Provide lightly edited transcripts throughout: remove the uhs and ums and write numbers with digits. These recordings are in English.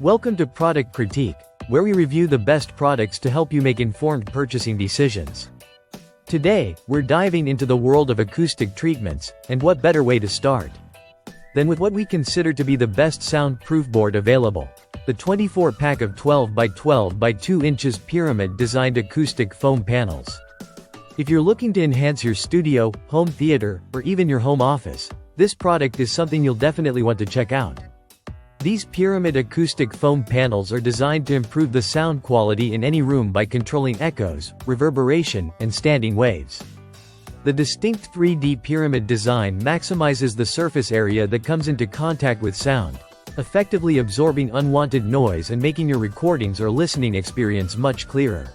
Welcome to Product Critique, where we review the best products to help you make informed purchasing decisions. Today, we're diving into the world of acoustic treatments, and what better way to start than with what we consider to be the best soundproof board available. The 24-pack of 12 by 12 by 2 inches pyramid-designed acoustic foam panels. If you're looking to enhance your studio, home theater, or even your home office, this product is something you'll definitely want to check out. These pyramid acoustic foam panels are designed to improve the sound quality in any room by controlling echoes, reverberation, and standing waves. The distinct 3D pyramid design maximizes the surface area that comes into contact with sound, effectively absorbing unwanted noise and making your recordings or listening experience much clearer.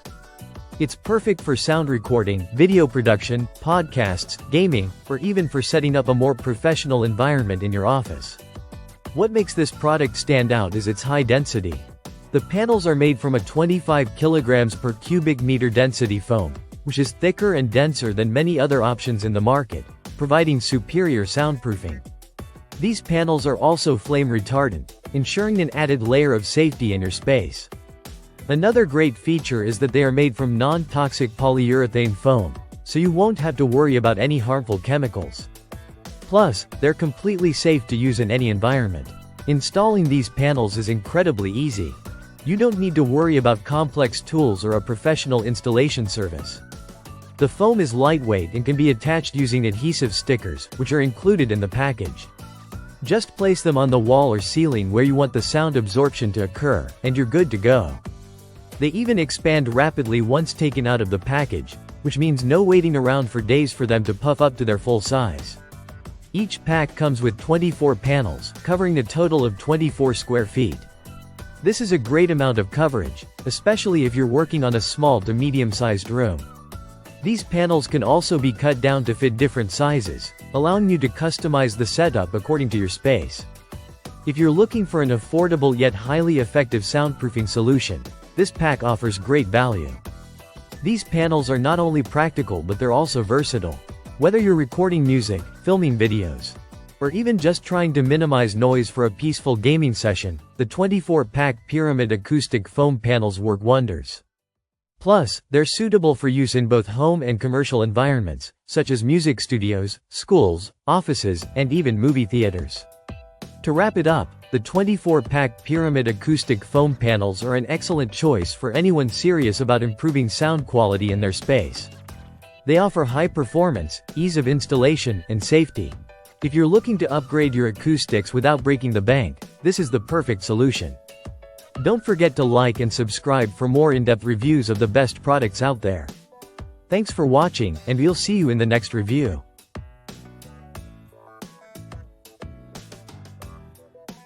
It's perfect for sound recording, video production, podcasts, gaming, or even for setting up a more professional environment in your office. What makes this product stand out is its high density. The panels are made from a 25 kilograms per cubic meter density foam, which is thicker and denser than many other options in the market, providing superior soundproofing. These panels are also flame retardant, ensuring an added layer of safety in your space. Another great feature is that they are made from non-toxic polyurethane foam, so you won't have to worry about any harmful chemicals. Plus, they're completely safe to use in any environment. Installing these panels is incredibly easy. You don't need to worry about complex tools or a professional installation service. The foam is lightweight and can be attached using adhesive stickers, which are included in the package. Just place them on the wall or ceiling where you want the sound absorption to occur, and you're good to go. They even expand rapidly once taken out of the package, which means no waiting around for days for them to puff up to their full size. Each pack comes with 24 panels, covering a total of 24 square feet. This is a great amount of coverage, especially if you're working on a small to medium-sized room. These panels can also be cut down to fit different sizes, allowing you to customize the setup according to your space. If you're looking for an affordable yet highly effective soundproofing solution, this pack offers great value. These panels are not only practical but they're also versatile. Whether you're recording music, filming videos, or even just trying to minimize noise for a peaceful gaming session, the 24-pack pyramid acoustic foam panels work wonders. Plus, they're suitable for use in both home and commercial environments, such as music studios, schools, offices, and even movie theaters. To wrap it up, the 24-pack pyramid acoustic foam panels are an excellent choice for anyone serious about improving sound quality in their space. They offer high performance, ease of installation, and safety. If you're looking to upgrade your acoustics without breaking the bank, this is the perfect solution. Don't forget to like and subscribe for more in-depth reviews of the best products out there. Thanks for watching, and we'll see you in the next review.